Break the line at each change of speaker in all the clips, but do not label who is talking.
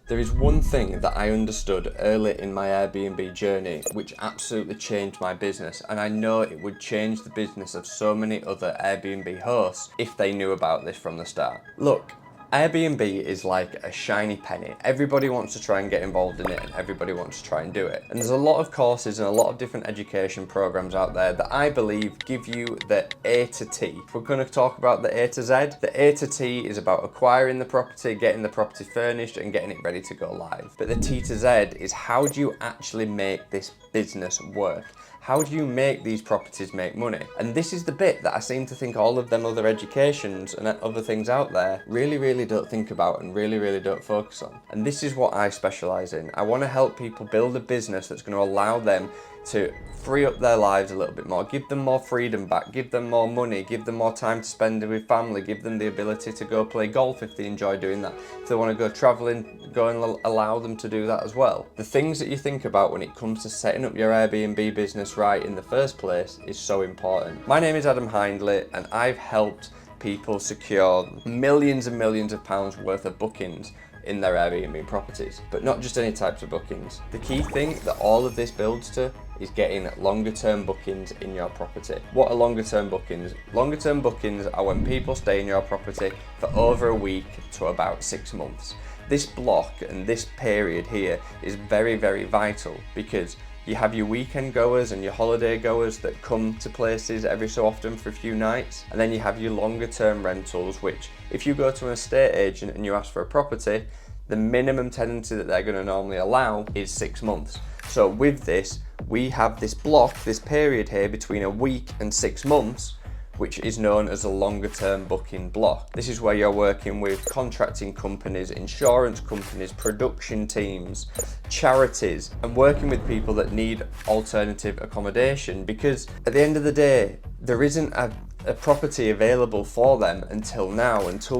There is one thing that I understood early in my Airbnb journey which absolutely changed my business, and I know it would change the business of so many other Airbnb hosts if they knew about this from the start. Look, Airbnb is like a shiny penny. Everybody wants to try and get involved in it, and everybody wants to try and do it. And there's a lot of courses and a lot of different education programs out there that I believe give you the A to T. If we're going to talk about the A to Z, the A to T is about acquiring the property, getting the property furnished and getting it ready to go live. But the T to Z is how do you actually make this business work? How do you make these properties make money? And this is the bit that I seem to think all of them other educations and other things out there really don't think about and really don't focus on. And this is what I specialize in. I want to help people build a business that's going to allow them to free up their lives a little bit more, give them more freedom back, give them more money, give them more time to spend with family, give them the ability to go play golf if they enjoy doing that. If they want to go traveling, go and allow them to do that as well. The things that you think about when it comes to setting up your Airbnb business right in the first place is so important. My name is Adam Hindley, and I've helped people secure millions and millions of pounds worth of bookings in their Airbnb properties, but not just any types of bookings. The key thing that all of this builds to is getting longer term bookings in your property. What are longer term bookings? Longer term bookings are when people stay in your property for over a week to about 6 months. This block and this period here is very vital, because you have your weekend goers and your holiday goers that come to places every so often for a few nights, and then you have your longer term rentals, which if you go to an estate agent and you ask for a property, the minimum tenancy that they're going to normally allow is 6 months. So with this, we have this block, this period here between a week and 6 months, which is known as a longer term booking block. This is where you're working with contracting companies, insurance companies, production teams, charities, and working with people that need alternative accommodation, because at the end of the day, there isn't a property available for them until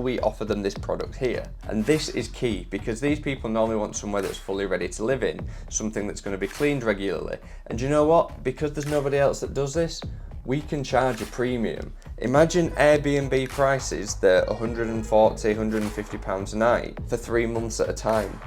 we offer them this product here. And this is key, because these people normally want somewhere that's fully ready to live in, something that's going to be cleaned regularly. And you know what? Because there's nobody else that does this, we can charge a premium. Imagine Airbnb prices that are £140, £150 a night for 3 months at a time.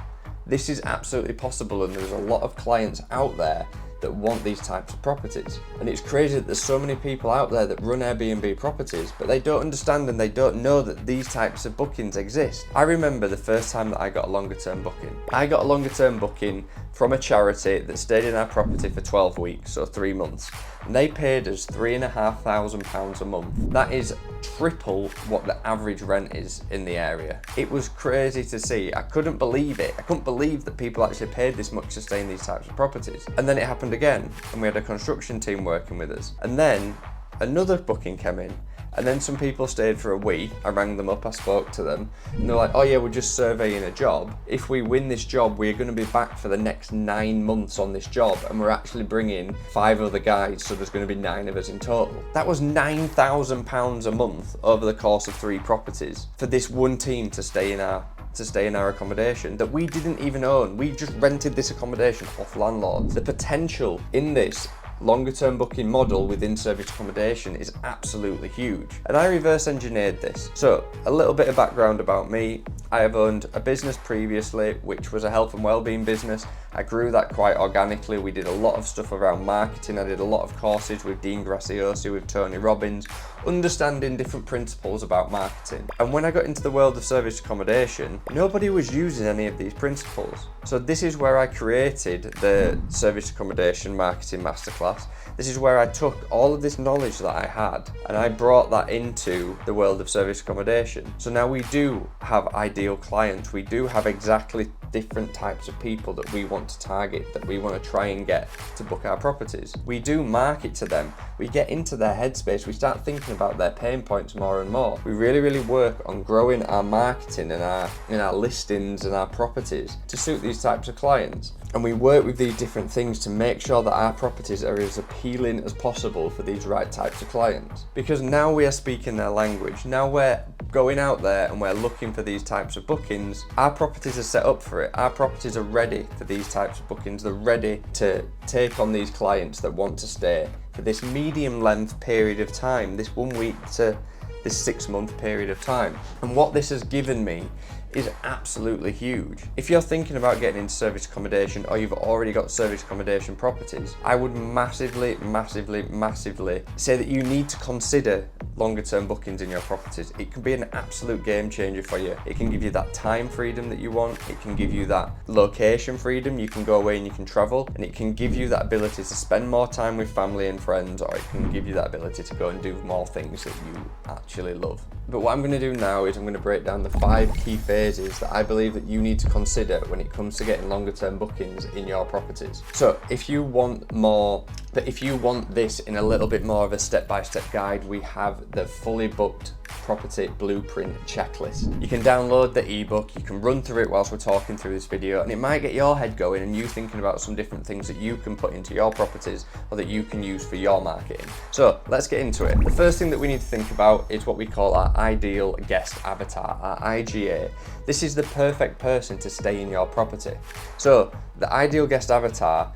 This is absolutely possible, and there's a lot of clients out there that want these types of properties. And it's crazy that there's so many people out there that run Airbnb properties, but they don't understand and they don't know that these types of bookings exist. I remember the first time that I got a longer term booking. I got a longer term booking from a charity that stayed in our property for 12 weeks, so 3 months. And they paid us £3,500 a month. That is triple what the average rent is in the area. It was crazy to see. I couldn't believe it. I couldn't believe that people actually paid this much to stay in these types of properties. And then it happened again, and we had a construction team working with us. And then another booking came in, and then some people stayed for a week. I rang them up, I spoke to them, and they're like, oh yeah, we're just surveying a job. If we win this job, we're going to be back for the next 9 months on this job, and we're actually bringing 5 other guys, so there's going to be 9 of us in total. That was £9,000 a month over the course of 3 properties for this one team to stay in our accommodation that we didn't even own. We just rented this accommodation off landlords. The potential in this longer term booking model within service accommodation is absolutely huge. And I reverse engineered this. So a little bit of background about me. I have owned a business previously, which was a health and wellbeing business. I grew that quite organically. We did a lot of stuff around marketing. I did a lot of courses with Dean Graciosi, with Tony Robbins, understanding different principles about marketing. And when I got into the world of service accommodation, nobody was using any of these principles. So this is where I created the service accommodation marketing masterclass. This is where I took all of this knowledge that I had and I brought that into the world of service accommodation. So now we do have ideal clients. We do have exactly different types of people that we want to target, that we want to try and get to book our properties. We do market to them. We get into their headspace. We start thinking about their pain points more and more. We really work on growing our marketing and our listings and our properties to suit these types of clients. And we work with these different things to make sure that our properties are as appealing as possible for these right types of clients. Because now we are speaking their language. Now we're going out there and we're looking for these types of bookings. Our properties are set up for it. Our properties are ready for these types of bookings. They're ready to take on these clients that want to stay for this medium length period of time, this 1 week to this 6 month period of time. And what this has given me is absolutely huge. If you're thinking about getting into service accommodation, or you've already got service accommodation properties, I would massively say that you need to consider longer term bookings in your properties. It can be an absolute game changer for you. It can give you that time freedom that you want. It can give you that location freedom. You can go away and you can travel, and it can give you that ability to spend more time with family and friends, or it can give you that ability to go and do more things that you actually love. But what I'm going to do now is I'm going to break down the 5 key phases that I believe that you need to consider when it comes to getting longer term bookings in your properties. So if you want this in a little bit more of a step-by-step guide, we have the fully booked property blueprint checklist. You can download the ebook, you can run through it whilst we're talking through this video, and it might get your head going and you thinking about some different things that you can put into your properties or that you can use for your marketing. So let's get into it. The first thing that we need to think about is what we call our ideal guest avatar, our IGA. This is the perfect person to stay in your property. So the ideal guest avatar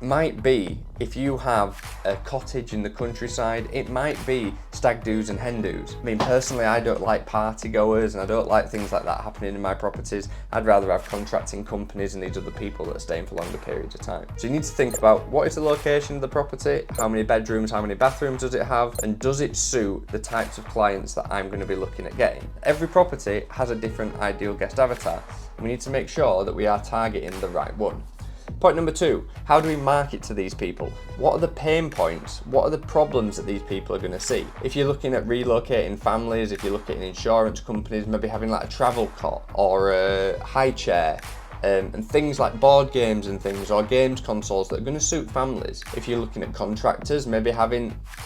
might be, if you have a cottage in the countryside, it might be stag do's and hen do's. I mean, personally, I don't like party goers and I don't like things like that happening in my properties. I'd rather have contracting companies and these other people that are staying for longer periods of time. So you need to think about, what is the location of the property? How many bedrooms, how many bathrooms does it have? And does it suit the types of clients that I'm going to be looking at getting? Every property has a different ideal guest avatar. We need to make sure that we are targeting the right one. Point number 2, how do we market to these people? What are the pain points? What are the problems that these people are going to see? If you're looking at relocating families, if you're looking at insurance companies, maybe having like a travel cot or a high chair, and things like board games and things, or games consoles that are going to suit families. If you're looking at contractors, maybe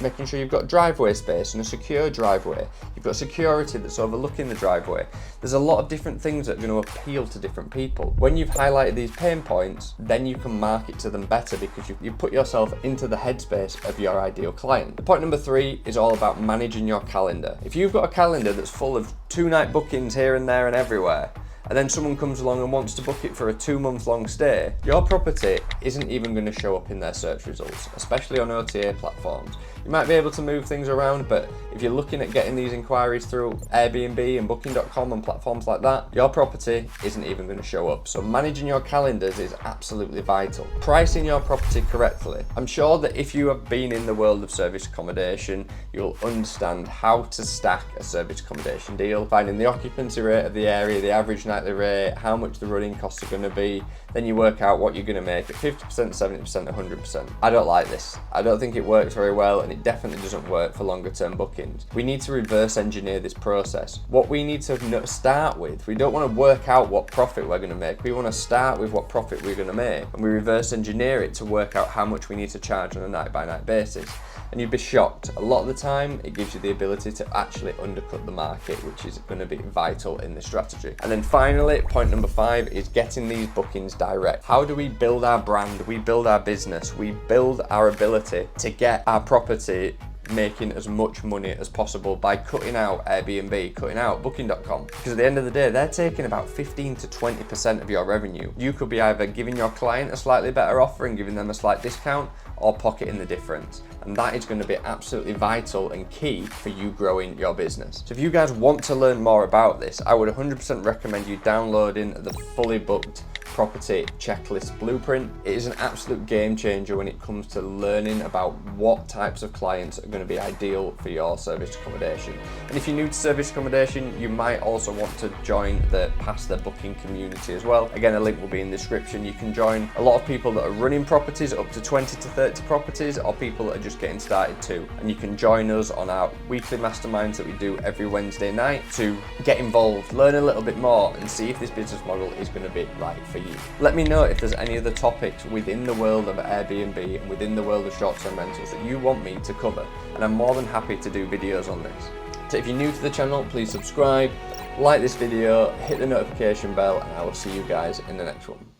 making sure you've got driveway space and a secure driveway. You've got security that's overlooking the driveway. There's a lot of different things that are going to appeal to different people. When you've highlighted these pain points, then you can market to them better because you put yourself into the headspace of your ideal client. Point number 3 is all about managing your calendar. If you've got a calendar that's full of 2-night bookings here and there and everywhere, and then someone comes along and wants to book it for a 2-month-long stay, your property isn't even going to show up in their search results, especially on OTA platforms. You might be able to move things around, but if you're looking at getting these inquiries through Airbnb and Booking.com and platforms like that, your property isn't even going to show up. So managing your calendars is absolutely vital. Pricing your property correctly. I'm sure that if you have been in the world of service accommodation, you'll understand how to stack a service accommodation deal, finding the occupancy rate of the area, the average nightly rate, how much the running costs are going to be. Then you work out what you're going to make at 50%, 70%, 100%. I don't like this. I don't think it works very well, and it definitely doesn't work for longer term bookings. We need to reverse engineer this process. What we need to start with, we don't want to work out what profit we're going to make. We want to start with what profit we're going to make, and we reverse engineer it to work out how much we need to charge on a night by night basis. And you'd be shocked. A lot of the time, it gives you the ability to actually undercut the market, which is going to be vital in this strategy. And then finally, point number 5 is getting these bookings direct. How do we build our brand? We build our business. We build our ability to get our property making as much money as possible by cutting out Airbnb, cutting out Booking.com. Because at the end of the day, they're taking about 15 to 20% of your revenue. You could be either giving your client a slightly better offer and giving them a slight discount, or pocketing the difference. And that is going to be absolutely vital and key for you growing your business. So if you guys want to learn more about this, I would 100% recommend you downloading the fully booked property checklist blueprint. It is an absolute game changer when it comes to learning about what types of clients are going to be ideal for your service accommodation. And if you're new to service accommodation, you might also want to join the Pass the Booking community as well. Again, a link will be in the description. You can join a lot of people that are running properties, up to 20 to 30 properties, or people that are just getting started too. And you can join us on our weekly masterminds that we do every Wednesday night to get involved, learn a little bit more, and see if this business model is going to be right for you. Let me know if there's any other topics within the world of Airbnb and within the world of short-term rentals that you want me to cover, and I'm more than happy to do videos on this. So if you're new to the channel, please subscribe, like this video, hit the notification bell, and I will see you guys in the next one.